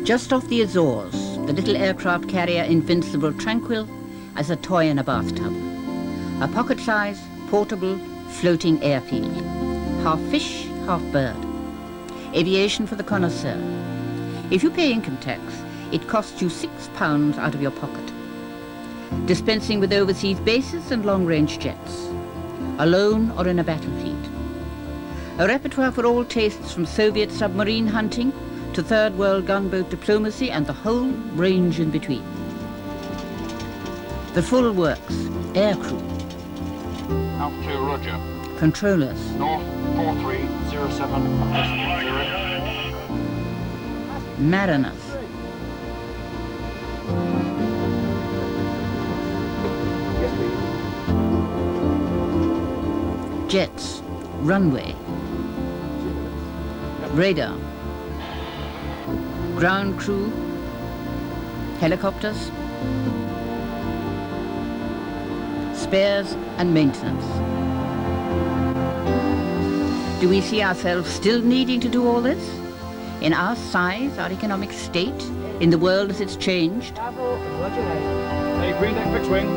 Just off the Azores, the little aircraft carrier Invincible, tranquil as a toy in a bathtub. A pocket-sized, portable, floating airfield. Half fish, half bird. Aviation for the connoisseur. If you pay income tax, it costs you £6 out of your pocket. Dispensing with overseas bases and long-range jets. Alone or in a battle fleet. A repertoire for all tastes, from Soviet submarine hunting to Third World gunboat diplomacy and the whole range in between. The full works, aircrew. Altitude, roger. Controllers. North 4307, 0. Mariners. Jets, runway, radar, ground crew, helicopters, spares and maintenance. Do we see ourselves still needing to do all this? In our size, our economic state, in the world as it's changed? Hey, green deck fixed wing.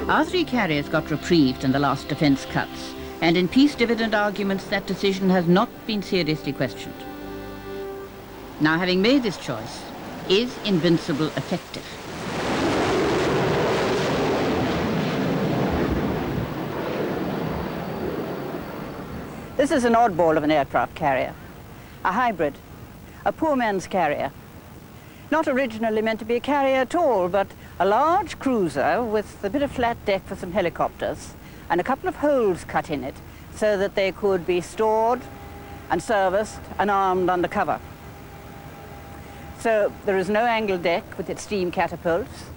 Our three carriers got reprieved in the last defence cuts, and in peace dividend arguments that decision has not been seriously questioned. Now, having made this choice, is Invincible effective? This is an oddball of an aircraft carrier, a hybrid, a poor man's carrier. Not originally meant to be a carrier at all, but a large cruiser with a bit of flat deck for some helicopters and a couple of holes cut in it so that they could be stored and serviced and armed under cover. So there is no angle deck with its steam catapults.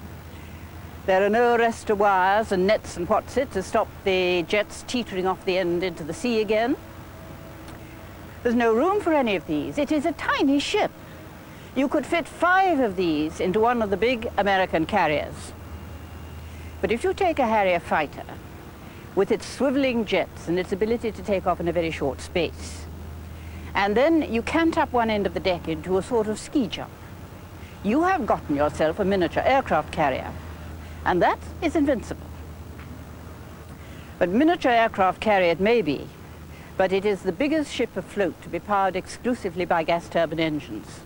There are no arrestor wires and nets and what's it to stop the jets teetering off the end into the sea again. There's no room for any of these. It is a tiny ship. You could fit 5 of these into one of the big American carriers. But if you take a Harrier fighter with its swiveling jets and its ability to take off in a very short space, and then you cant up one end of the deck into a sort of ski jump, you have gotten yourself a miniature aircraft carrier, and that is Invincible. But miniature aircraft carrier it may be, but it is the biggest ship afloat to be powered exclusively by gas turbine engines.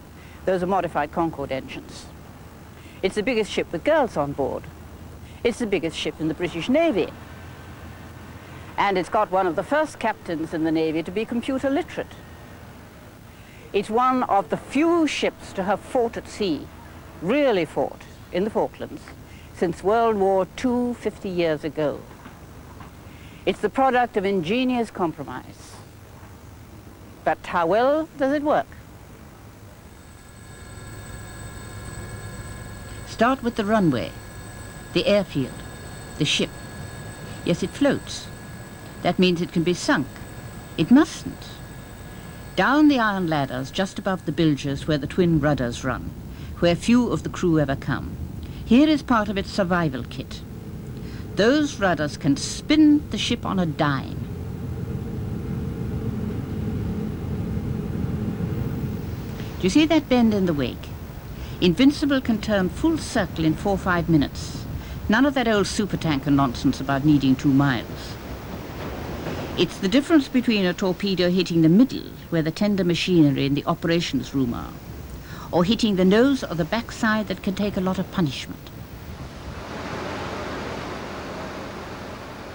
Those are modified Concorde engines. It's the biggest ship with girls on board. It's the biggest ship in the British Navy. And it's got one of the first captains in the Navy to be computer literate. It's one of the few ships to have fought at sea, really fought, in the Falklands, since World War II 50 years ago. It's the product of ingenious compromise. But how well does it work? Start with the runway, the airfield, the ship. Yes, it floats. That means it can be sunk. It mustn't. Down the iron ladders just above the bilges where the twin rudders run, where few of the crew ever come. Here is part of its survival kit. Those rudders can spin the ship on a dime. Do you see that bend in the wake? Invincible can turn full circle in 4 or 5 minutes. None of that old supertanker nonsense about needing 2 miles. It's the difference between a torpedo hitting the middle, where the tender machinery in the operations room are, or hitting the nose or the backside that can take a lot of punishment.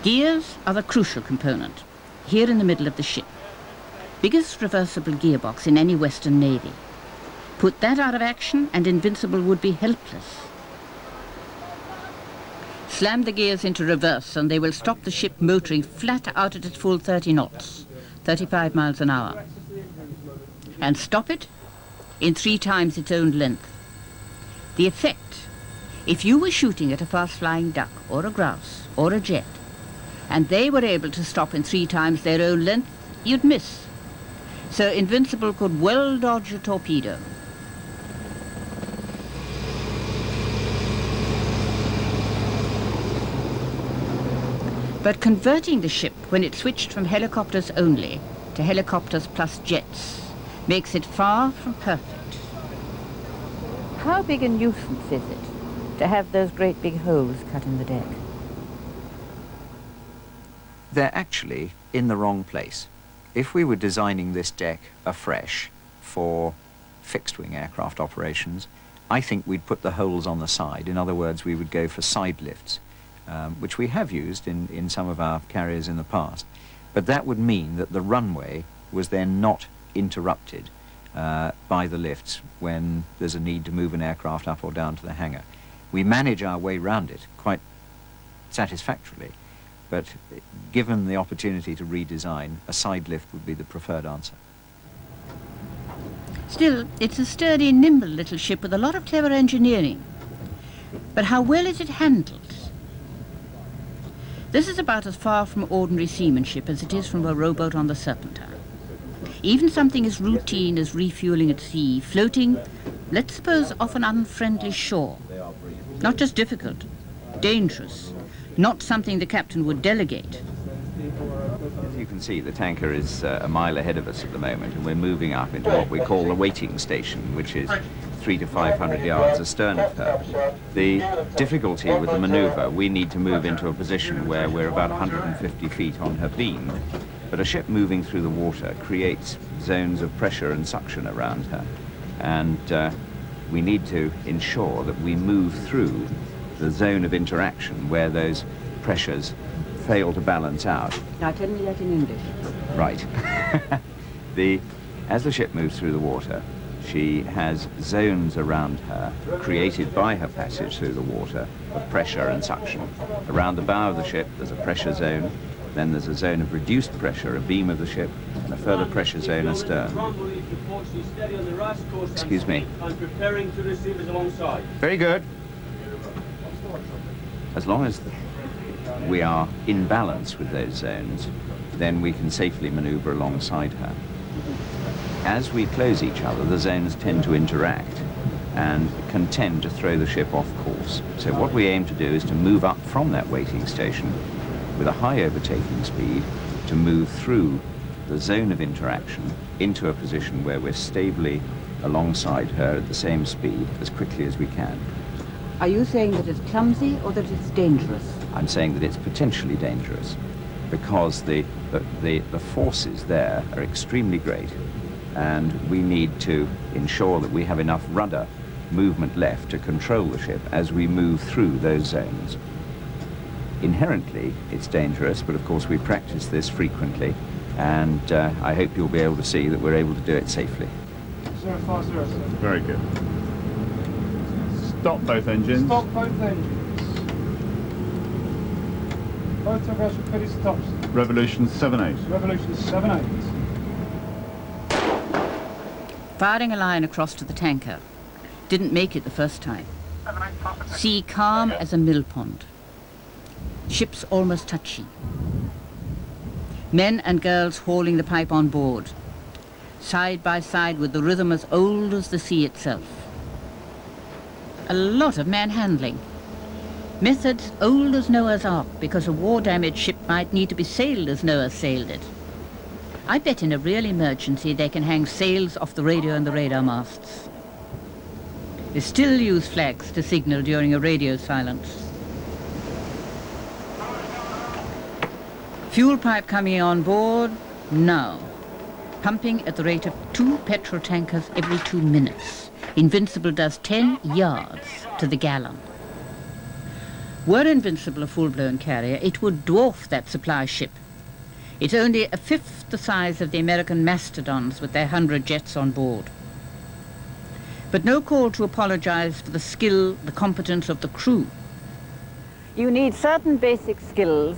Gears are the crucial component, here in the middle of the ship. Biggest reversible gearbox in any Western Navy. Put that out of action and Invincible would be helpless. Slam the gears into reverse and they will stop the ship motoring flat out at its full 30 knots, 35 miles an hour. And stop it in 3 times its own length. The effect, if you were shooting at a fast-flying duck or a grouse or a jet, and they were able to stop in 3 times their own length, you'd miss. So Invincible could well dodge a torpedo. But converting the ship, when it switched from helicopters only to helicopters plus jets, makes it far from perfect. How big a nuisance is it to have those great big holes cut in the deck? They're actually in the wrong place. If we were designing this deck afresh for fixed-wing aircraft operations, I think we'd put the holes on the side. In other words, we would go for side lifts, which we have used in some of our carriers in the past. But that would mean that the runway was then not interrupted by the lifts when there's a need to move an aircraft up or down to the hangar. We manage our way round it quite satisfactorily, but given the opportunity to redesign, a side lift would be the preferred answer. Still, it's a sturdy, nimble little ship with a lot of clever engineering. But how well is it handled? This is about as far from ordinary seamanship as it is from a rowboat on the Serpentine. Even something as routine as refueling at sea, floating, let's suppose, off an unfriendly shore. Not just difficult, dangerous, not something the captain would delegate. As you can see, the tanker is a mile ahead of us at the moment, and we're moving up into what we call the waiting station, which is 300 to 500 yards astern of her. The difficulty with the maneuver, we need to move into a position where we're about 150 feet on her beam, but a ship moving through the water creates zones of pressure and suction around her, and we need to ensure that we move through the zone of interaction where those pressures fail to balance out. Now tell me that in English. Right. As the ship moves through the water, she has zones around her created by her passage through the water of pressure and suction. Around the bow of the ship there's a pressure zone, then there's a zone of reduced pressure, a beam of the ship, and a further pressure zone astern. Excuse me. I'm preparing to receive us alongside. Very good. As long as we are in balance with those zones, then we can safely maneuver alongside her. As we close each other, the zones tend to interact and can tend to throw the ship off course. So what we aim to do is to move up from that waiting station with a high overtaking speed to move through the zone of interaction into a position where we're stably alongside her at the same speed as quickly as we can. Are you saying that it's clumsy or that it's dangerous? I'm saying that it's potentially dangerous because the forces there are extremely great, and we need to ensure that we have enough rudder movement left to control the ship as we move through those zones. Inherently, it's dangerous, but of course we practice this frequently, and I hope you'll be able to see that we're able to do it safely. 050. Very good. Stop both engines. Stop both engines. Both tugouts are pretty stops. Revolution 78. Revolution 78. Firing a line across to the tanker. Didn't make it the first time. Sea calm as a mill pond. Ships almost touching. Men and girls hauling the pipe on board, side by side with the rhythm as old as the sea itself. A lot of manhandling. Methods old as Noah's Ark, because a war-damaged ship might need to be sailed as Noah sailed it. I bet in a real emergency they can hang sails off the radio and the radar masts. They still use flags to signal during a radio silence. Fuel pipe coming on board now, pumping at the rate of 2 petrol tankers every 2 minutes. Invincible does 10 yards to the gallon. Were Invincible a full-blown carrier, it would dwarf that supply ship. It's only a fifth the size of the American mastodons with their 100 jets on board. But no call to apologize for the skill, the competence of the crew. You need certain basic skills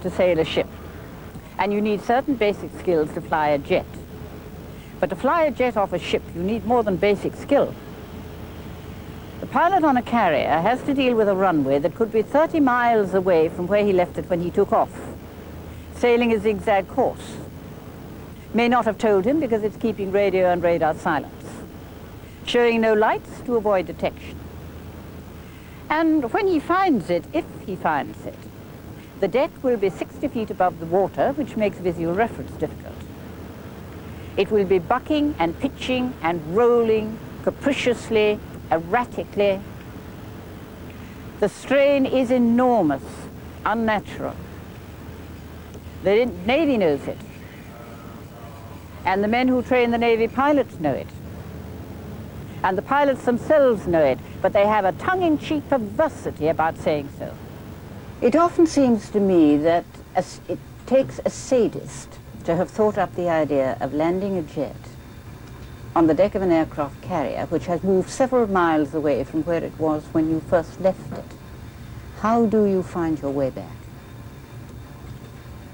to sail a ship, and you need certain basic skills to fly a jet. But to fly a jet off a ship, you need more than basic skill. The pilot on a carrier has to deal with a runway that could be 30 miles away from where he left it when he took off, sailing a zigzag course. May not have told him because it's keeping radio and radar silence, showing no lights to avoid detection. And when he finds it, if he finds it, The deck will be 60 feet above the water, which makes visual reference difficult. It will be bucking and pitching and rolling capriciously, erratically. The strain is enormous, unnatural. The Navy knows it. And the men who train the Navy pilots know it. And the pilots themselves know it, but they have a tongue-in-cheek perversity about saying so. It often seems to me that it takes a sadist to have thought up the idea of landing a jet on the deck of an aircraft carrier which has moved several miles away from where it was when you first left it. How do you find your way back?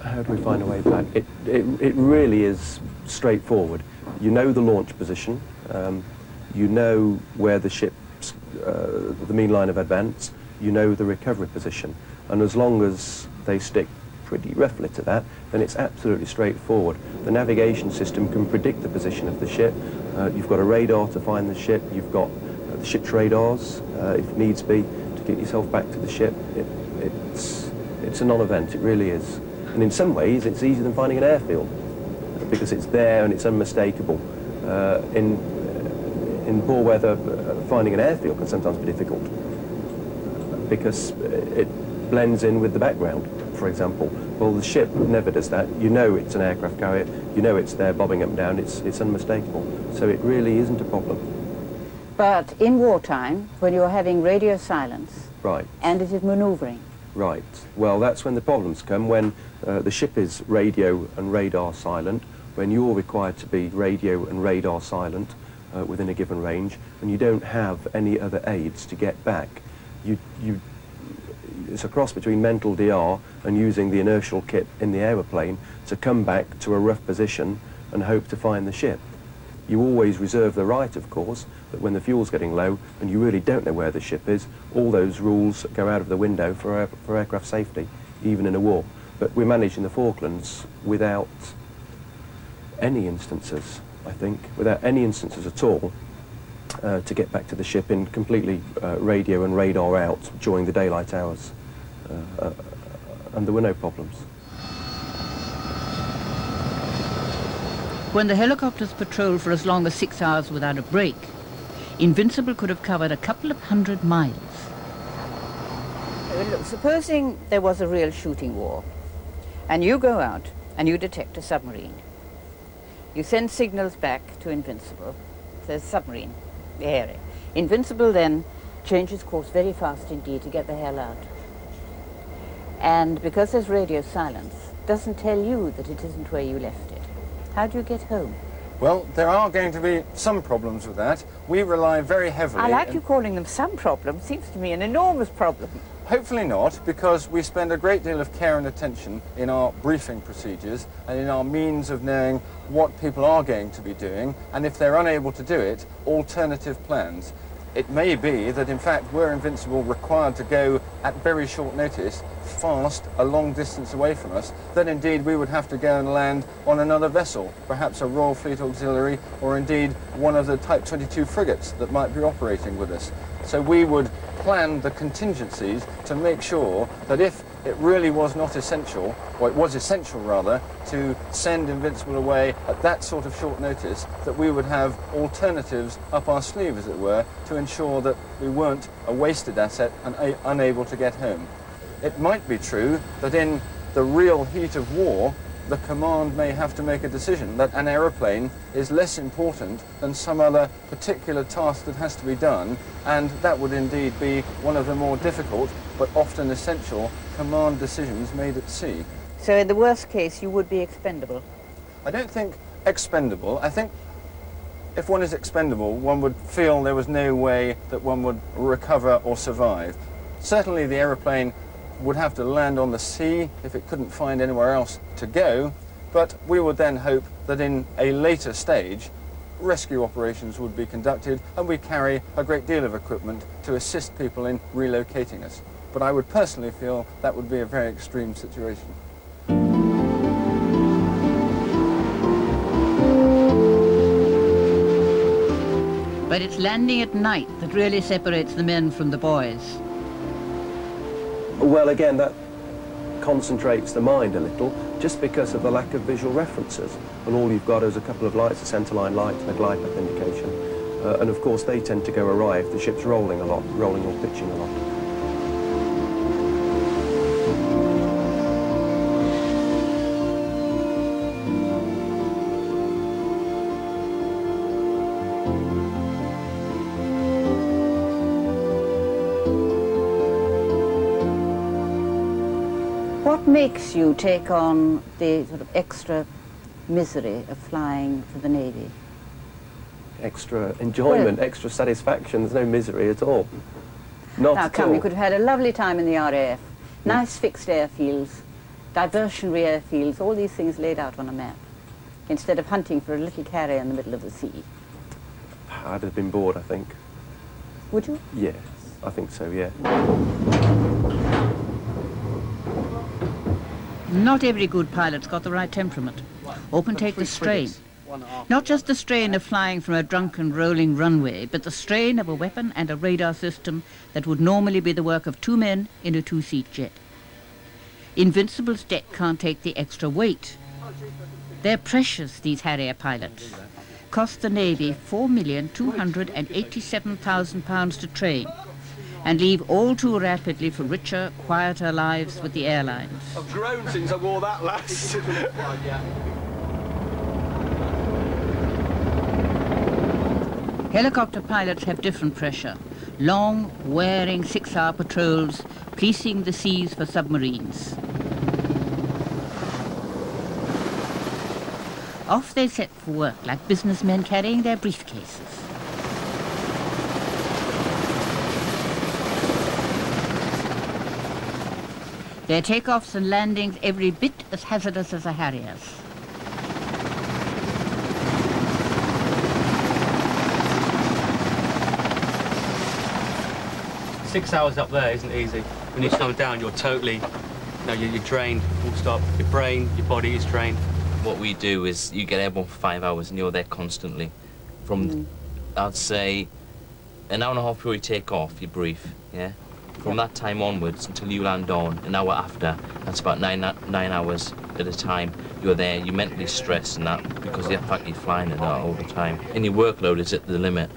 How do we find a way back? It really is straightforward. You know the launch position, you know where the ship's, the mean line of advance, you know the recovery position, and as long as they stick pretty roughly to that, then it's absolutely straightforward. The navigation system can predict the position of the ship. You've got a radar to find the ship, you've got the ship's radars, if needs be, to get yourself back to the ship. It's a non-event, it really is. And in some ways, it's easier than finding an airfield, because it's there and it's unmistakable. In poor weather, finding an airfield can sometimes be difficult, because it blends in with the background, for example. Well, the ship never does that. You know it's an aircraft carrier, you know it's there bobbing up and down, it's unmistakable. So it really isn't a problem. But in wartime, when you're having radio silence, right, and it is manoeuvring. Right. Well, that's when the problems come, when the ship is radio and radar silent, when you're required to be radio and radar silent within a given range, and you don't have any other aids to get back. It's a cross between mental DR and using the inertial kit in the aeroplane to come back to a rough position and hope to find the ship. You always reserve the right, of course, that when the fuel's getting low and you really don't know where the ship is, all those rules go out of the window for aircraft safety, even in a war. But we managed in the Falklands without any instances, I think, without any instances at all, to get back to the ship in completely radio and radar out during the daylight hours. And there were no problems. When the helicopters patrolled for as long as 6 hours without a break, Invincible could have covered a couple of 100 miles. Look, supposing there was a real shooting war, and you go out and you detect a submarine. You send signals back to Invincible. There's a submarine, the Harrier. Invincible then changes course very fast indeed to get the hell out. And because there's radio silence, doesn't tell you that it isn't where you left it. How do you get home? Well, there are going to be some problems with that. We rely very heavily... I like you calling them some problem. Seems to me an enormous problem. Hopefully not, because we spend a great deal of care and attention in our briefing procedures and in our means of knowing what people are going to be doing, and if they're unable to do it, alternative plans. It may be that, in fact, were Invincible required to go at very short notice, fast, a long distance away from us, then indeed we would have to go and land on another vessel, perhaps a Royal Fleet Auxiliary, or indeed one of the Type 22 frigates that might be operating with us. So we would plan the contingencies to make sure that if it really was not essential, or it was essential rather, to send Invincible away at that sort of short notice, that we would have alternatives up our sleeve, as it were, to ensure that we weren't a wasted asset and unable to get home. It might be true that in the real heat of war, the command may have to make a decision that an aeroplane is less important than some other particular task that has to be done, and that would indeed be one of the more difficult but often essential command decisions made at sea. So in the worst case, you would be expendable? I don't think expendable. I think if one is expendable, one would feel there was no way that one would recover or survive. Certainly the aeroplane would have to land on the sea if it couldn't find anywhere else to go, but we would then hope that in a later stage rescue operations would be conducted, and we carry a great deal of equipment to assist people in relocating us. But I would personally feel that would be a very extreme situation. But it's landing at night that really separates the men from the boys. Well, again, concentrates the mind a little, just because of the lack of visual references. And all you've got is a couple of lights, a centerline light and a glide path indication. And of course they tend to go awry if the ship's rolling a lot, rolling or pitching a lot. What makes you take on the sort of extra misery of flying for the Navy? Extra enjoyment, extra satisfaction. There's no misery at all. Not Now at come, all. you could have had a lovely time in the RAF. Nice fixed airfields, diversionary airfields, all these things laid out on a map, instead of hunting for a little carrier in the middle of the sea. I'd have been bored, I think. Would you? Yes, I think so, yeah. Not every good pilot's got the right temperament. Often take the strain. Not just the strain of flying from a drunken rolling runway, but the strain of a weapon and a radar system that would normally be the work of 2 men in a 2-seat jet. Invincible's deck can't take the extra weight. They're precious, these Harrier pilots. Cost the Navy £4,287,000 to train, and leave all too rapidly for richer, quieter lives with the airlines. I've grown since I wore that last. Helicopter pilots have different pressure. Long, wearing 6-hour patrols, policing the seas for submarines. Off they set for work like businessmen carrying their briefcases. Their takeoffs and landings every bit as hazardous as a Harrier's. Six hours up there isn't easy. When you slow down, you're totally, you're drained, full stop. Your brain, your body is drained. What we do is you get airborne for 5 hours and you're there constantly. From, I'd say, an hour and a half before you take off, you brief, yeah? From that time onwards until you land on, an hour after, that's about nine hours at a time. You're there, you're mentally stressed and that, because the fact you're flying at that all the time. And your workload is at the limit.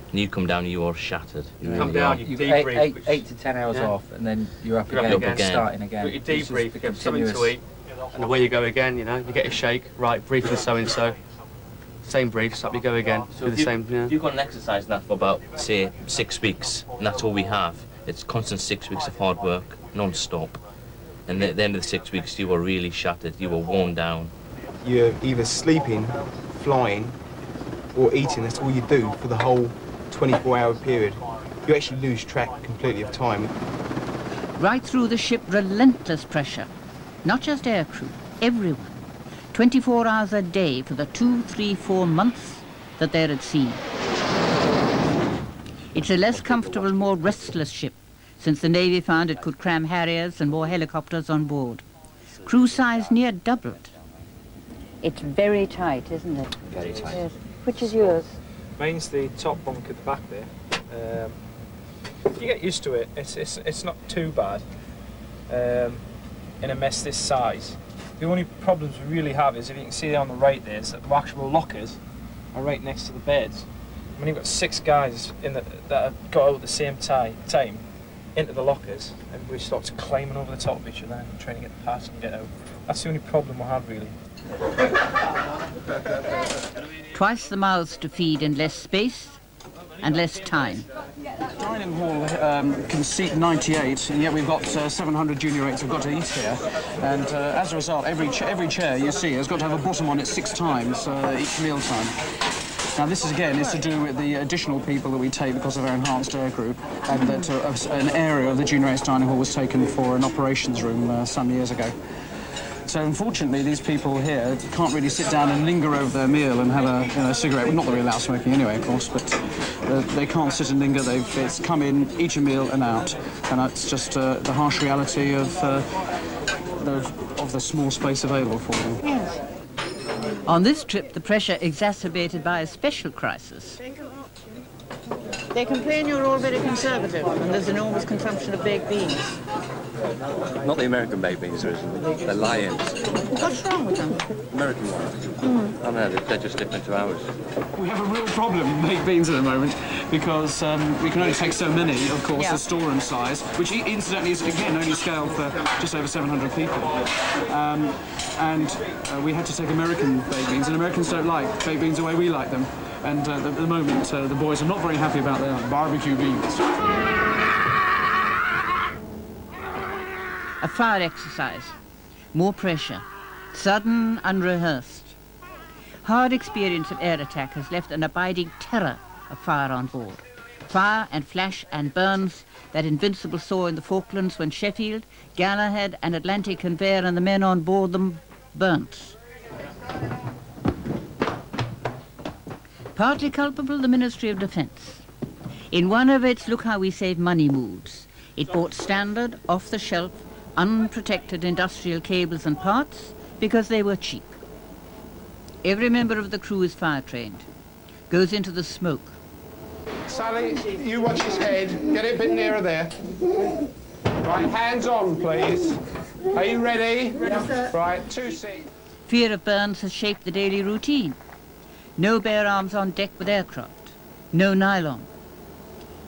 And you come down, you are shattered. You come down, you You've debrief. 8 to 10 hours off, and then you're up You're again, up again. starting again. You debrief, you get something to continuous. eat, and away you go again, you get a shake, right, brief with so-and-so. Same briefs, up you go again, do the same, If you've got an exercise in that for about, say, 6 weeks, and that's all we have, it's constant 6 weeks of hard work, non-stop. And at the end of the 6 weeks, you were really shattered, you were worn down. You're either sleeping, flying, or eating. That's all you do for the whole 24-hour period. You actually lose track completely of time. Right through the ship, relentless pressure. Not just aircrew, everyone. 24 hours a day for the 2, 3, 4 months that they're at sea. It's a less comfortable, more restless ship, since the Navy found it could cram Harriers and more helicopters on board. Crew size near doubled. It's very tight, isn't it? Very tight. Yes. Which is yours? Mine's the top bunk at the back there. You get used to it. It's not too bad in a mess this size. The only problems we really have is, if you can see on the right there, is that the actual lockers are right next to the beds. When you've got 6 guys that have got out at the same time into the lockers, everybody starts climbing over the top of each other and trying to get past and get out. That's the only problem we have, really. Twice the mouths to feed in less space and less time. Dining hall can seat 98, and yet we've got 700 junior rates who've got to eat here. And as a result, every chair you see has got to have a bottom on it 6 times each meal time. Now this is to do with the additional people that we take because of our enhanced air group, and that an area of the junior rates dining hall was taken for an operations room some years ago. So unfortunately, these people here can't really sit down and linger over their meal and have a cigarette. Well, not that we allow smoking anyway, of course, but they can't sit and linger. It's come in, eat a meal and out, and that's just the harsh reality of the small space available for them. Yes. On this trip, the pressure exacerbated by a special crisis. They complain you're all very conservative, and there's enormous consumption of baked beans. Not the American baked beans, there isn't. They're lions. What's wrong with them? American ones. Oh no, they're just different to ours. We have a real problem with baked beans at the moment because we can only take so many, of course, the storeroom size, which incidentally is, again, only scaled for just over 700 people. We had to take American baked beans, and Americans don't like baked beans the way we like them. And at the moment, the boys are not very happy about their barbecue beans. A fire exercise, more pressure, sudden, unrehearsed. Hard experience of air attack has left an abiding terror of fire on board. Fire and flash and burns that Invincible saw in the Falklands when Sheffield, Galahad and Atlantic Conveyor and the men on board them burnt. Partly culpable, the Ministry of Defence. In one of its look how we save money moods, it bought standard, off-the-shelf, unprotected industrial cables and parts because they were cheap. Every member of the crew is fire-trained, goes into the smoke. Sally, you watch his head. Get it a bit nearer there. Right, hands on, please. Are you ready? Yes, right, 2 seats. Fear of burns has shaped the daily routine. No bare arms on deck with aircraft. No nylon.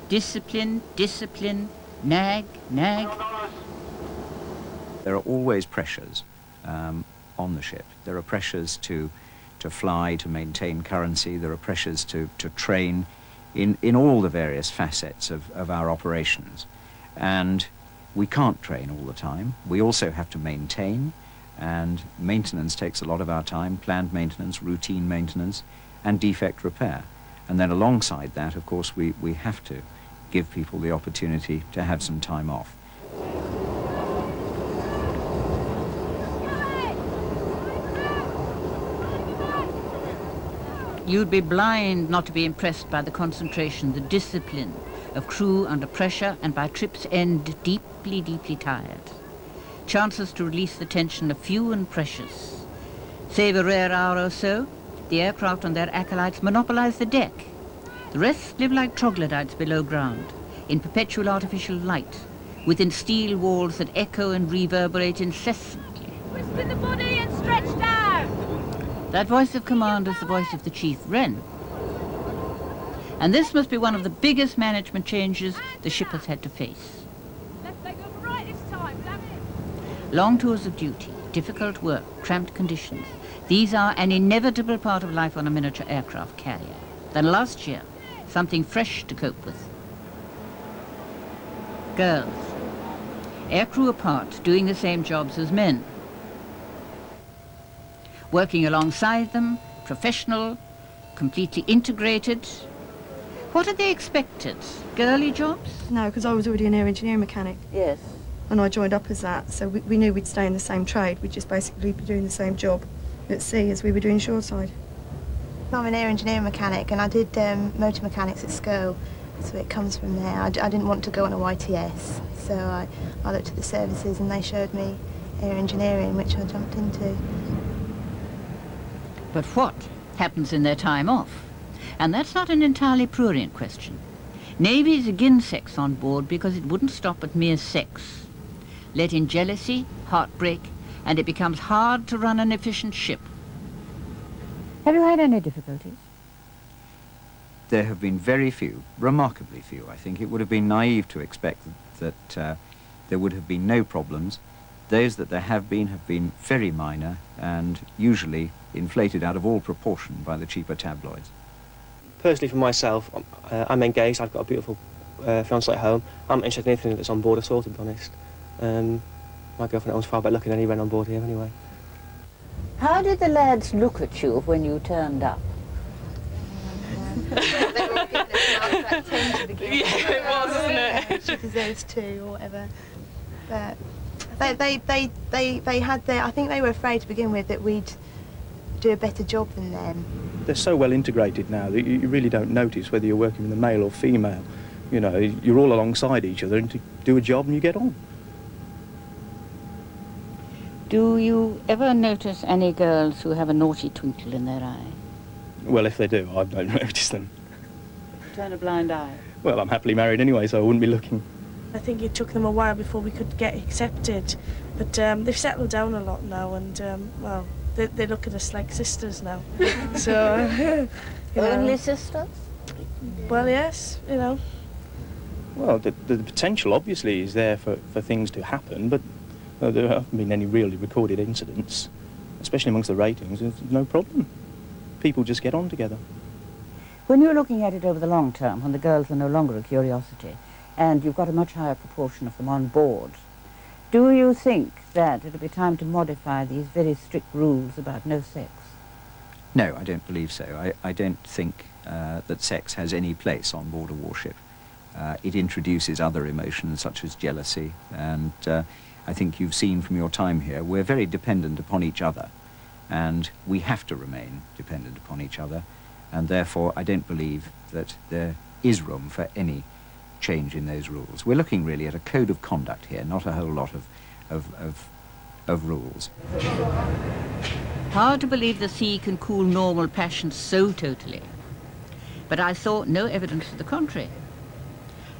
Discipline, discipline, nag, nag. There are always pressures on the ship. There are pressures to fly, to maintain currency. There are pressures to train in all the various facets of our operations. And we can't train all the time. We also have to maintain, and maintenance takes a lot of our time, planned maintenance, routine maintenance, and defect repair. And then alongside that, of course, we have to give people the opportunity to have some time off. You'd be blind not to be impressed by the concentration, the discipline of crew under pressure and by trip's end deeply, deeply tired. Chances to release the tension are few and precious. Save a rare hour or so, the aircraft and their acolytes monopolize the deck. The rest live like troglodytes below ground, in perpetual artificial light, within steel walls that echo and reverberate incessantly. Twist in the body and stretch down! That voice of command is the voice of the chief Wren. And this must be one of the biggest management changes the ship has had to face. Left leg over right this time, damn it! Long tours of duty, difficult work, cramped conditions. These are an inevitable part of life on a miniature aircraft carrier. Then last year, something fresh to cope with. Girls. Aircrew apart, doing the same jobs as men. Working alongside them, professional, completely integrated. What had they expected? Girly jobs? No, because I was already an air engineering mechanic. Yes. And I joined up as that, so we knew we'd stay in the same trade. We'd just basically be doing the same job at sea as we were doing shoreside. I'm an air engineering mechanic, and I did motor mechanics at school, so it comes from there. I didn't want to go on a YTS, so I looked at the services and they showed me air engineering, which I jumped into. But what happens in their time off? And that's not an entirely prurient question. Navies again sex on board because it wouldn't stop at mere sex. Let in jealousy, heartbreak, and it becomes hard to run an efficient ship. Have you had any difficulties? There have been very few, remarkably few, I think. It would have been naive to expect that there would have been no problems. Those that there have been very minor and usually inflated out of all proportion by the cheaper tabloids. Personally, for myself, I'm engaged. I've got a beautiful fiancée at home. I'm not interested in anything that's on board at all, to be honest. My girlfriend was far better looking than anyone on board here anyway. How did the lads look at you when you turned up? They were giving us like 10 to begin with. Yeah, it was, wasn't it? She deserves 2 or whatever. But they had their... I think they were afraid to begin with that we'd do a better job than them. They're so well integrated now that you really don't notice whether you're working with a male or female. You know, you're all alongside each other and to do a job and you get on. Do you ever notice any girls who have a naughty twinkle in their eye? Well, if they do, I don't notice them. Turn a blind eye. Well, I'm happily married anyway, so I wouldn't be looking. I think it took them a while before we could get accepted, but they've settled down a lot now, and well, they look at us like sisters now. So, only sisters? Well, yes, you know. Well, the potential obviously is there for things to happen, but there haven't been any really recorded incidents, especially amongst the ratings. There's no problem. People just get on together. When you're looking at it over the long term, when the girls are no longer a curiosity, and you've got a much higher proportion of them on board, do you think that it'll be time to modify these very strict rules about no sex? No, I don't believe so. I don't think that sex has any place on board a warship. It introduces other emotions such as jealousy, and I think you've seen from your time here, we're very dependent upon each other, and we have to remain dependent upon each other, and therefore I don't believe that there is room for any change in those rules. We're looking really at a code of conduct here, not a whole lot of rules. Hard to believe the sea can cool normal passions so totally, but I saw no evidence to the contrary.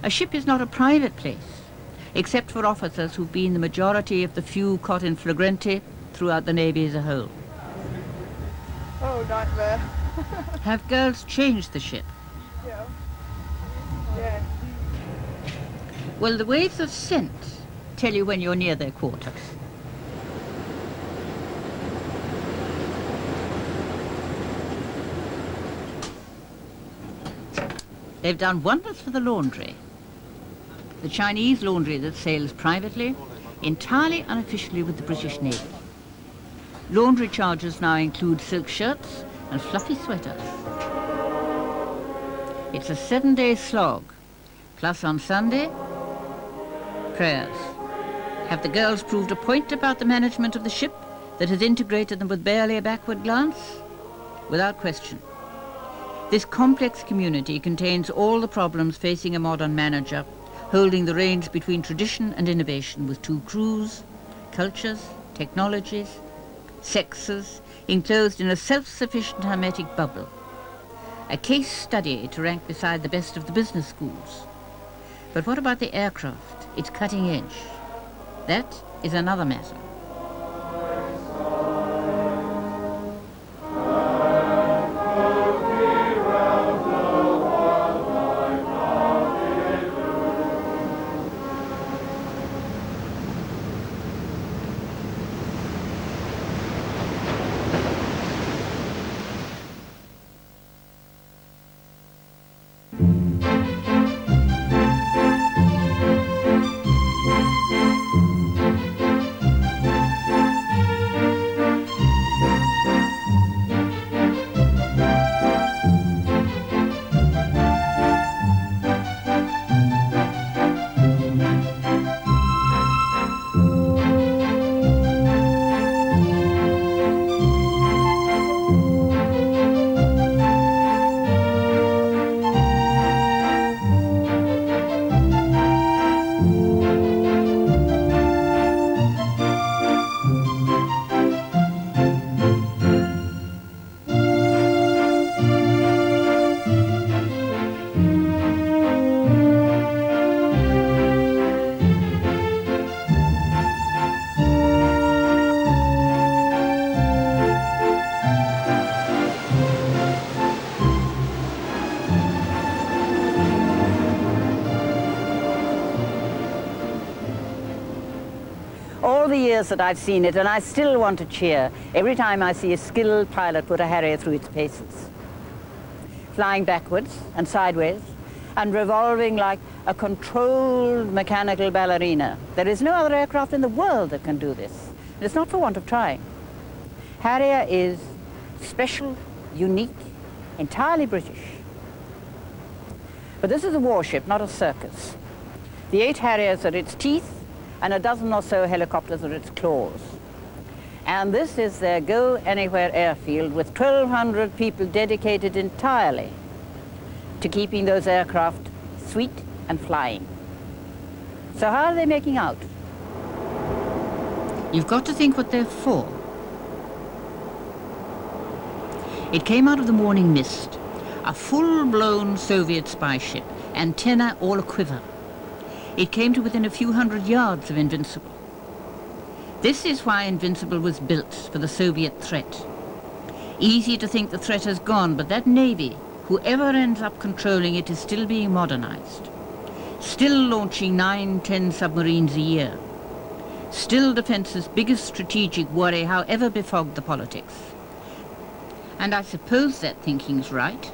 A ship is not a private place, except for officers who've been the majority of the few caught in flagrante throughout the Navy as a whole. Oh, nightmare. Have girls changed the ship? Yeah. Yeah. Well, the waves of scent tell you when you're near their quarters. They've done wonders for the laundry. The Chinese laundry that sails privately, entirely unofficially with the British Navy. Laundry charges now include silk shirts and fluffy sweaters. It's a 7-day slog, plus on Sunday, prayers. Have the girls proved a point about the management of the ship that has integrated them with barely a backward glance? Without question. This complex community contains all the problems facing a modern manager, holding the reins between tradition and innovation with 2 crews, cultures, technologies, sexes, enclosed in a self-sufficient hermetic bubble. A case study to rank beside the best of the business schools. But what about the aircraft, its cutting edge? That is another matter. That I've seen it, and I still want to cheer every time I see a skilled pilot put a Harrier through its paces, flying backwards and sideways and revolving like a controlled mechanical ballerina. There is no other aircraft in the world that can do this, and it's not for want of trying. Harrier is special, unique, entirely British. But this is a warship, not a circus. The 8 Harriers are its teeth, and a dozen or so helicopters are its claws. And this is their go-anywhere airfield with 1,200 people dedicated entirely to keeping those aircraft sweet and flying. So how are they making out? You've got to think what they're for. It came out of the morning mist, a full-blown Soviet spy ship, antenna all a-quiver. It came to within a few hundred yards of Invincible. This is why Invincible was built, for the Soviet threat. Easy to think the threat has gone, but that Navy, whoever ends up controlling it, is still being modernized. Still launching 9-10 submarines a year. Still defence's biggest strategic worry, however befogged the politics. And I suppose that thinking's right.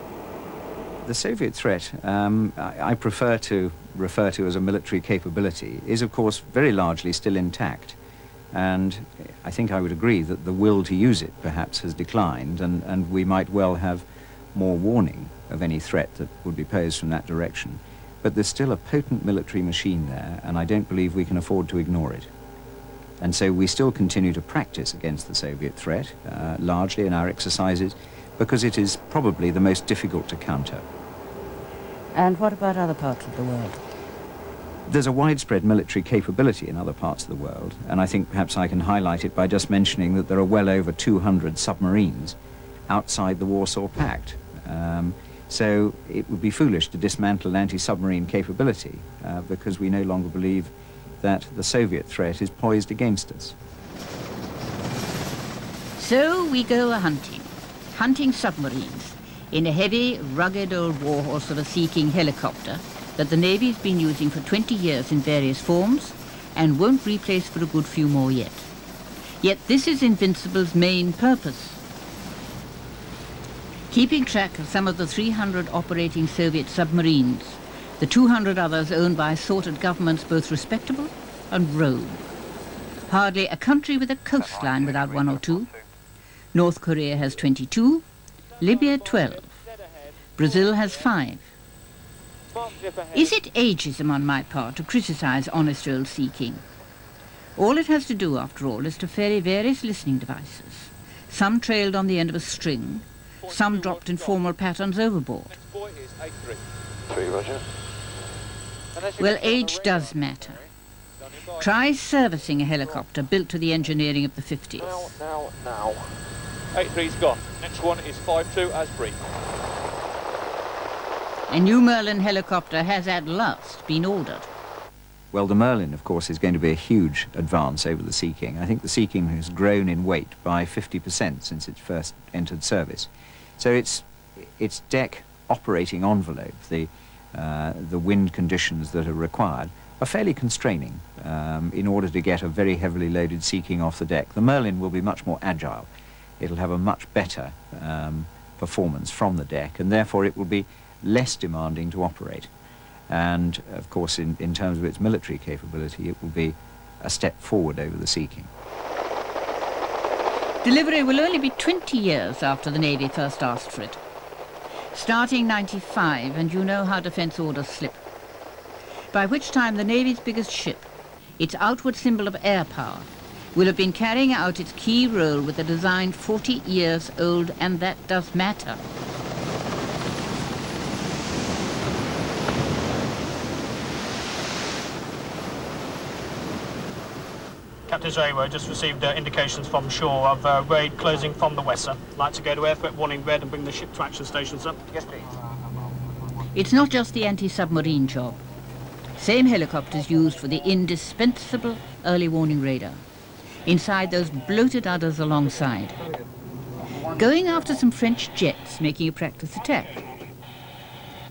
The Soviet threat, I prefer to refer to as a military capability, is of course very largely still intact. And I think I would agree that the will to use it perhaps has declined, and we might well have more warning of any threat that would be posed from that direction. But there's still a potent military machine there, and I don't believe we can afford to ignore it. And so we still continue to practice against the Soviet threat, largely in our exercises, because it is probably the most difficult to counter. And what about other parts of the world? There's a widespread military capability in other parts of the world, and I think perhaps I can highlight it by just mentioning that there are well over 200 submarines outside the Warsaw Pact. So it would be foolish to dismantle anti-submarine capability because we no longer believe that the Soviet threat is poised against us. So we go a-hunting, hunting submarines in a heavy, rugged old warhorse of a Sea King helicopter that the Navy's been using for 20 years in various forms and won't replace for a good few more yet. Yet this is Invincible's main purpose. Keeping track of some of the 300 operating Soviet submarines, the 200 others owned by assorted governments both respectable and rogue. Hardly a country with a coastline without one or two. North Korea has 22, Libya 12, Brazil has 5. Is it ageism on my part to criticize honest old Sea King? All it has to do, after all, is to ferry various listening devices. Some trailed on the end of a string, some dropped in formal patterns overboard. Well, age does matter. Try servicing a helicopter built to the engineering of the 50s. Now. 83's gone. Next one is 52 as briefed. A new Merlin helicopter has at last been ordered. Well, the Merlin, of course, is going to be a huge advance over the Sea King. I think the Sea King has grown in weight by 50% since it first entered service. So its deck operating envelope, the wind conditions that are required, are fairly constraining in order to get a very heavily loaded Sea King off the deck. The Merlin will be much more agile. It'll have a much better performance from the deck, and therefore it will be less demanding to operate. And, of course, in terms of its military capability, it will be a step forward over the Sea King. Delivery will only be 20 years after the Navy first asked for it. Starting 95, and you know how defence orders slip. By which time the Navy's biggest ship, its outward symbol of air power, will have been carrying out its key role with a design 40 years old, and that does matter. Captain Zawo just received indications from shore of raid closing from the Wesser. Like to go to air threat warning red and bring the ship to action stations up. Yes, please. It's not just the anti-submarine job. Same helicopters used for the indispensable early warning radar. Inside those bloated udders alongside. Going after some French jets making a practice attack.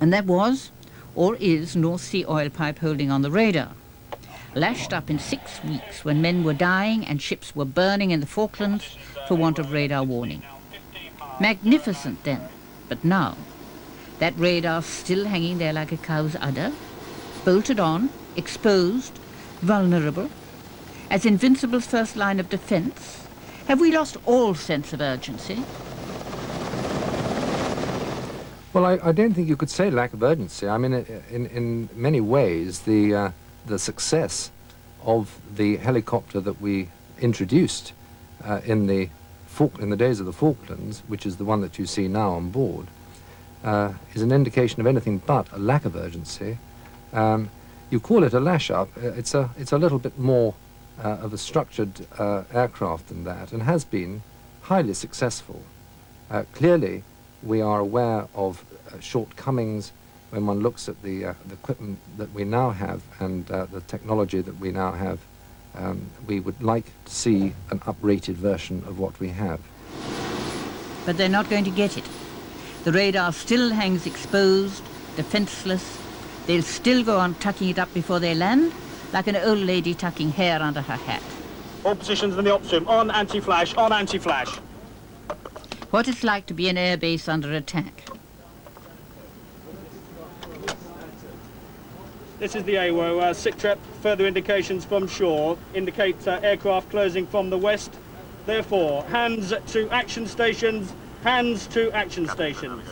And that was, or is, North Sea oil pipe holding on the radar. Lashed up in 6 weeks when men were dying and ships were burning in the Falklands for want of radar warning. Magnificent then, but now, that radar still hanging there like a cow's udder, bolted on, exposed, vulnerable, as Invincible's first line of defence. Have we lost all sense of urgency? Well, I don't think you could say lack of urgency. I mean, in many ways, the success of the helicopter that we introduced in the days of the Falklands, which is the one that you see now on board, is an indication of anything but a lack of urgency. You call it a lash-up. It's a little bit more of a structured aircraft than that, and has been highly successful. Clearly, we are aware of shortcomings when one looks at the equipment that we now have and the technology that we now have, we would like to see an uprated version of what we have. But they're not going to get it. The radar still hangs exposed, defenseless. They'll still go on tucking it up before they land, like an old lady tucking hair under her hat. All positions in the ops room, on anti-flash, on anti-flash. What it's like to be an air base under attack. This is the AWO, SITREP. Further indications from shore indicate aircraft closing from the west. Therefore, hands to action stations, hands to action stations.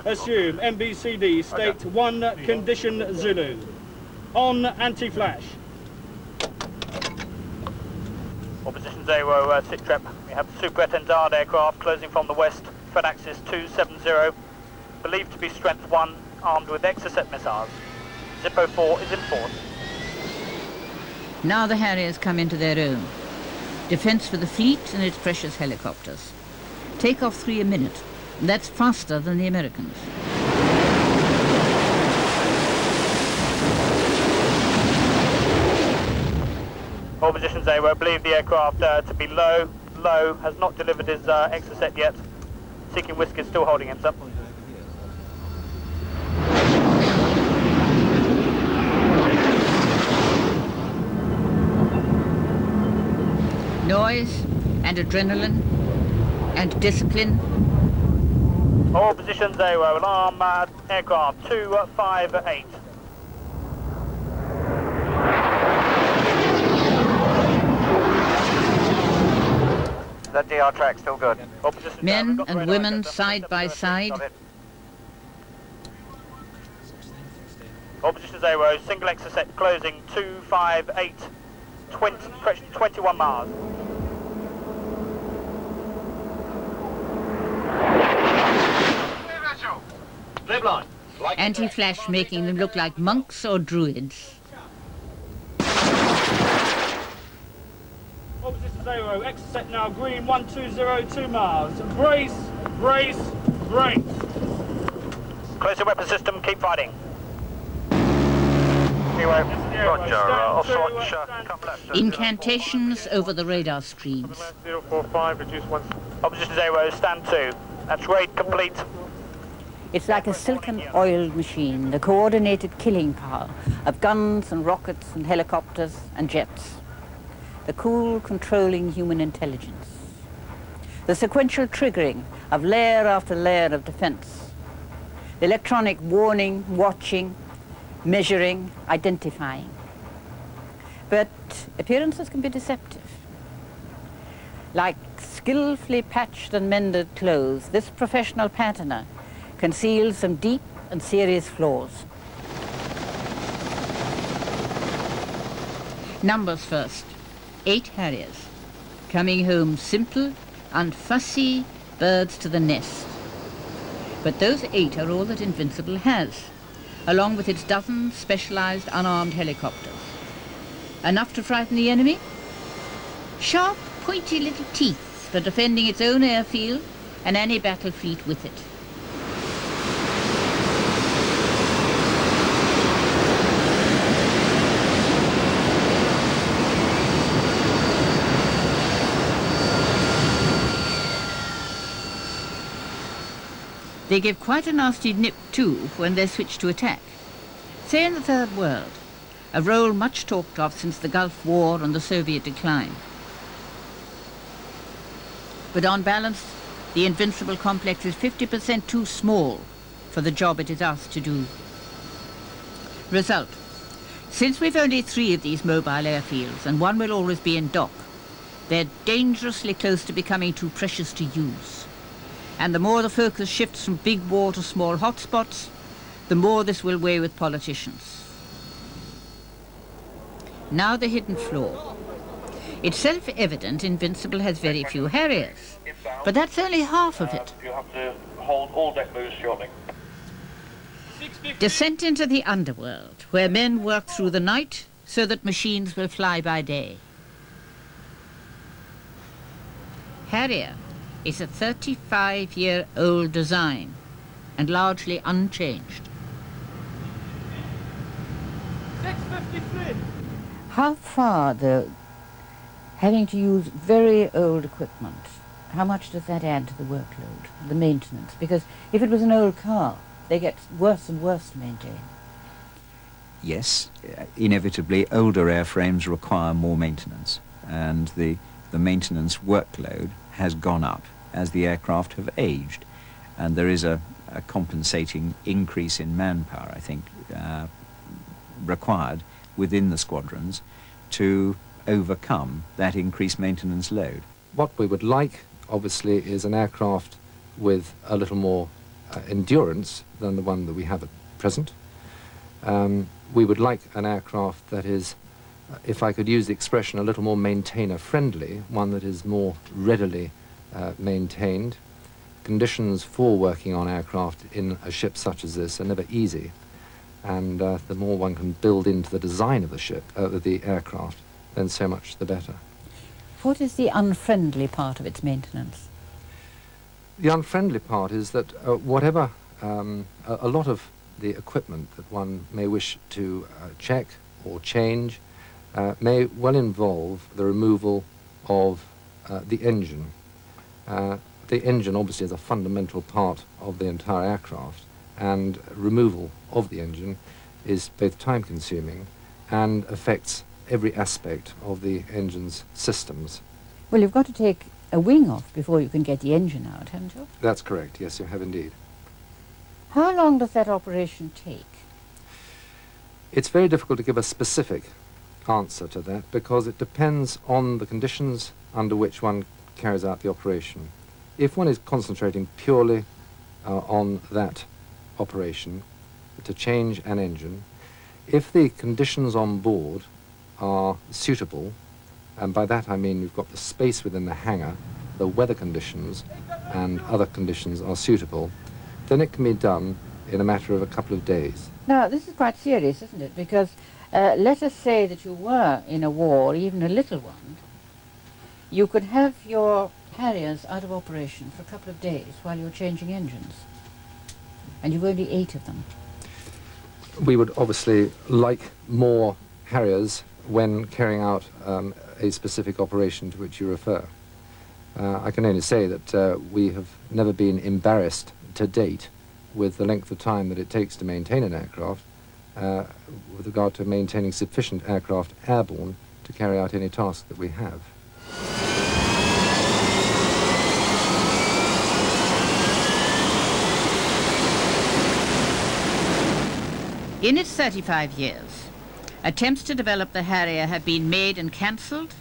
Assume MBCD state 1 condition Zulu. On anti-flash. All positions AWO, SITREP. We have super-étendard aircraft closing from the west, threat axis 270, believed to be strength 1, armed with Exocet missiles. Zippo 4 is in force. Now the Harriers come into their own. Defence for the fleet and its precious helicopters. Take off 3 a minute, and that's faster than the Americans. All positions AWO, believe the aircraft to be low. Low, has not delivered his Exocet yet. Seeking Whiskey is still holding him, sir. Noise and adrenaline and discipline. All positions AWO, alarm aircraft 258. That DR track still good. Men and women side by side. All positions AWO, single Exocet closing 258, 21 miles. Anti-flash making them look like monks or druids. All positions AWO, Exocet now green 1202 miles. Brace, brace, brace. Close your weapon system, keep fighting. Incantations over the radar screens. 045, reduce 1. Oppositions AWO, stand 2. That's raid complete. It's like a silken oiled machine, the coordinated killing power of guns and rockets and helicopters and jets. The cool, controlling human intelligence. The sequential triggering of layer after layer of defense. The electronic warning, watching, measuring, identifying. But appearances can be deceptive. Like skillfully patched and mended clothes, this professional patterner conceals some deep and serious flaws. Numbers first. 8 Harriers, coming home simple, unfussy birds to the nest. But those 8 are all that Invincible has, along with its dozen specialized unarmed helicopters. Enough to frighten the enemy? Sharp, pointy little teeth for defending its own airfield and any battle fleet with it. They give quite a nasty nip too when they're switched to attack. Say in the Third World, a role much talked of since the Gulf War and the Soviet decline. But on balance, the Invincible complex is 50% too small for the job it is asked to do. Result, since we've only 3 of these mobile airfields and one will always be in dock, they're dangerously close to becoming too precious to use. And the more the focus shifts from big war to small hotspots, the more this will weigh with politicians. Now the hidden flaw. It's self-evident Invincible has very few Harriers, but that's only half of it. You have to hold all deck moves shortly. Descent into the underworld, where men work through the night so that machines will fly by day. Harrier is a 35-year-old design and largely unchanged. How far, though, having to use very old equipment, how much does that add to the workload, the maintenance? Because if it was an old car, they get worse and worse to maintain. Yes, inevitably older airframes require more maintenance, and the maintenance workload has gone up as the aircraft have aged, and there is a compensating increase in manpower, I think, required within the squadrons to overcome that increased maintenance load. What we would like, obviously, is an aircraft with a little more endurance than the one that we have at present. We would like an aircraft that is, if I could use the expression, a little more maintainer-friendly, one that is more readily maintained. Conditions for working on aircraft in a ship such as this are never easy, and the more one can build into the design of the ship, the aircraft, then so much the better. What is the unfriendly part of its maintenance? The unfriendly part is that whatever, a lot of the equipment that one may wish to check or change may well involve the removal of the engine. The engine obviously is a fundamental part of the entire aircraft, and removal of the engine is both time-consuming and affects every aspect of the engine's systems. Well, you've got to take a wing off before you can get the engine out, haven't you? That's correct, yes, you have indeed. How long does that operation take? It's very difficult to give a specific answer to that because it depends on the conditions under which one carries out the operation. If one is concentrating purely on that operation, to change an engine, if the conditions on board are suitable, and by that I mean we've got the space within the hangar, the weather conditions and other conditions are suitable, then it can be done in a matter of a couple of days. Now, this is quite serious, isn't it? Because let us say that you were in a war, even a little one, you could have your Harriers out of operation for a couple of days while you're changing engines, and you've only 8 of them. We would obviously like more Harriers when carrying out a specific operation to which you refer. I can only say that we have never been embarrassed to date with the length of time that it takes to maintain an aircraft with regard to maintaining sufficient aircraft airborne to carry out any task that we have. In its 35 years, attempts to develop the Harrier have been made and cancelled,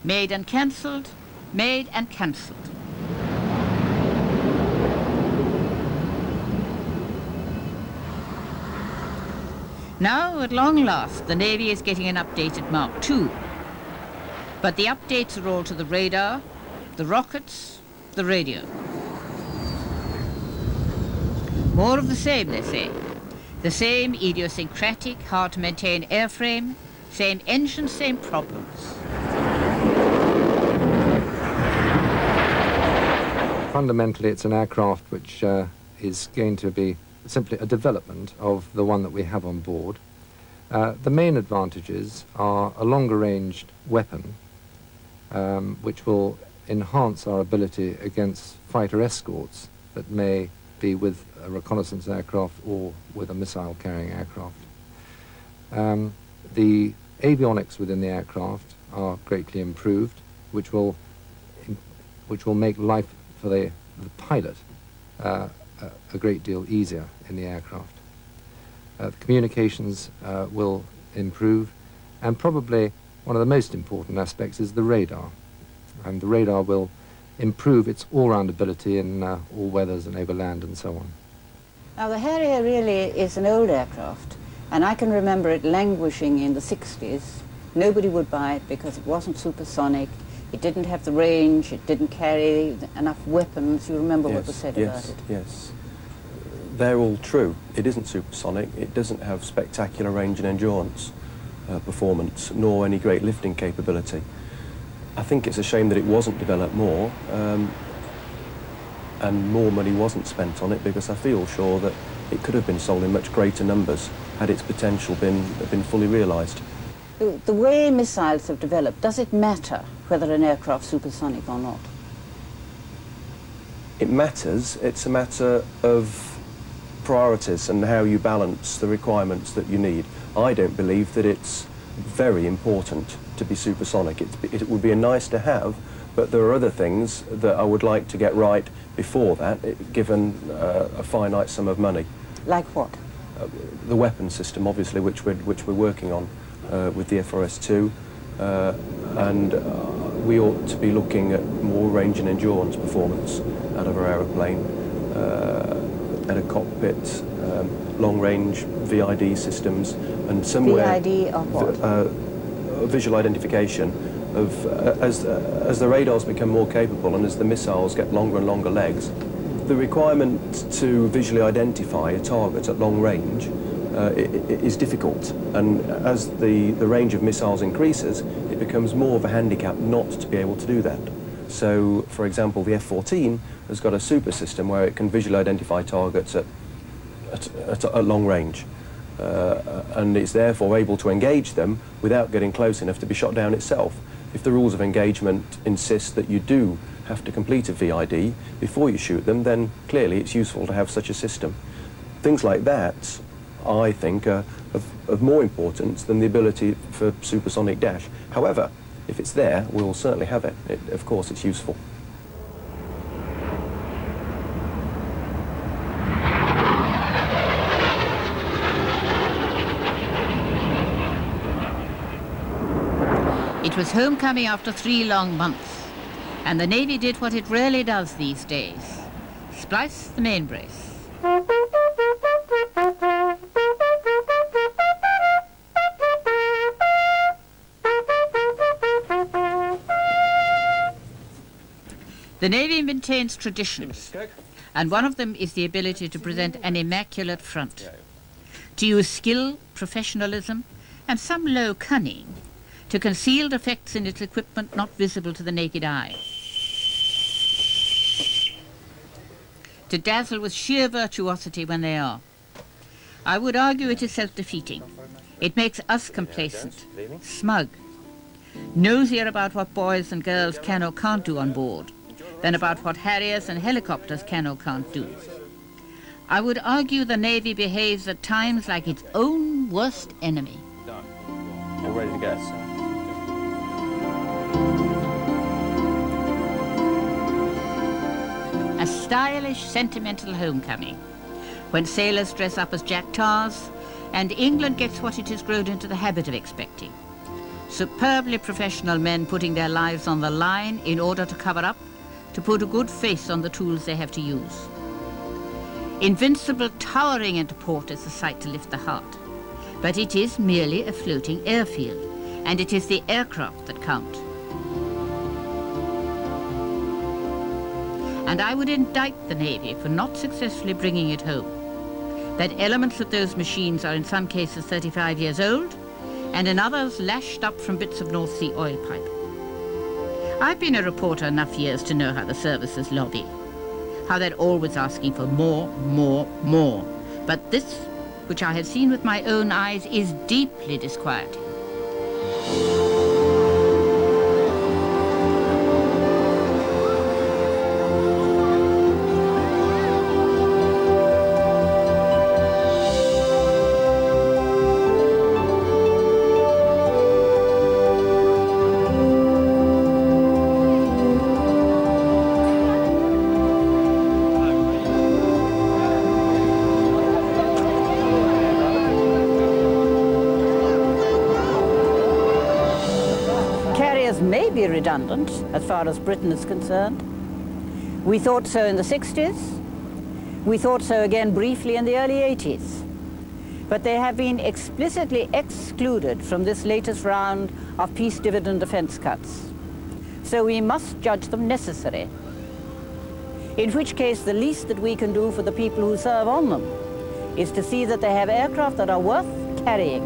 made and cancelled, made and cancelled. Now, at long last, the Navy is getting an updated Mark II. But the updates are all to the radar, the rockets, the radio. More of the same, they say. The same idiosyncratic, hard-to-maintain airframe, same engine, same problems. Fundamentally, it's an aircraft which is going to be simply a development of the one that we have on board. The main advantages are a longer-ranged weapon, which will enhance our ability against fighter escorts that may be with a reconnaissance aircraft or with a missile-carrying aircraft. The avionics within the aircraft are greatly improved, which will make life for the pilot a great deal easier in the aircraft. The communications will improve, and probably one of the most important aspects is the radar. And the radar will improve its all-round ability in all weathers and over land and so on. Now, the Harrier really is an old aircraft, and I can remember it languishing in the 60s. Nobody would buy it because it wasn't supersonic, it didn't have the range, it didn't carry enough weapons. You remember what was said about it? Yes, they're all true. It isn't supersonic, it doesn't have spectacular range and endurance performance, nor any great lifting capability. I think it's a shame that it wasn't developed more, and more money wasn't spent on it, because I feel sure that it could have been sold in much greater numbers had its potential been fully realised. The way missiles have developed, does it matter whether an aircraft's supersonic or not? It matters. It's a matter of priorities and how you balance the requirements that you need. I don't believe that it's very important to be supersonic. It would be a nice to have, but there are other things that I would like to get right before that, given a finite sum of money. Like what? The weapon system, obviously, which we're working on with the FRS-2, and we ought to be looking at more range and endurance performance out of our aeroplane, at a cockpit, long-range VID systems, and somewhere... VID of what? Visual identification of, as the radars become more capable and as the missiles get longer and longer legs, the requirement to visually identify a target at long range is difficult, and as the range of missiles increases, it becomes more of a handicap not to be able to do that. So, for example, the F-14 has got a super system where it can visually identify targets at long range, and it's therefore able to engage them without getting close enough to be shot down itself. If the rules of engagement insist that you do have to complete a VID before you shoot them, then clearly it's useful to have such a system. Things like that, I think, are of more importance than the ability for supersonic dash. However, if it's there, we'll certainly have it. Of course, it's useful. It was homecoming after 3 long months, and the Navy did what it rarely does these days: splice the main brace. The Navy maintains traditions, and one of them is the ability to present an immaculate front, to use skill, professionalism, and some low cunning to conceal defects in its equipment not visible to the naked eye, to dazzle with sheer virtuosity when they are. I would argue it is self-defeating. It makes us complacent, smug, nosier about what boys and girls can or can't do on board than about what Harriers and helicopters can or can't do. I would argue the Navy behaves at times like its own worst enemy. All ready to go. A stylish, sentimental homecoming, when sailors dress up as Jack Tars, and England gets what it has grown into the habit of expecting: superbly professional men putting their lives on the line in order to cover up, to put a good face on the tools they have to use. Invincible towering into port is a sight to lift the heart, but it is merely a floating airfield, and it is the aircraft that count. And I would indict the Navy for not successfully bringing it home, that elements of those machines are in some cases 35 years old, and in others lashed up from bits of North Sea oil pipe. I've been a reporter enough years to know how the services lobby, how they're always asking for more, more, more. But this, which I have seen with my own eyes, is deeply disquieting. May be redundant as far as Britain is concerned. We thought so in the 60s. We thought so again briefly in the early 80s. But they have been explicitly excluded from this latest round of peace dividend defense cuts. So we must judge them necessary. In which case, the least that we can do for the people who serve on them is to see that they have aircraft that are worth carrying.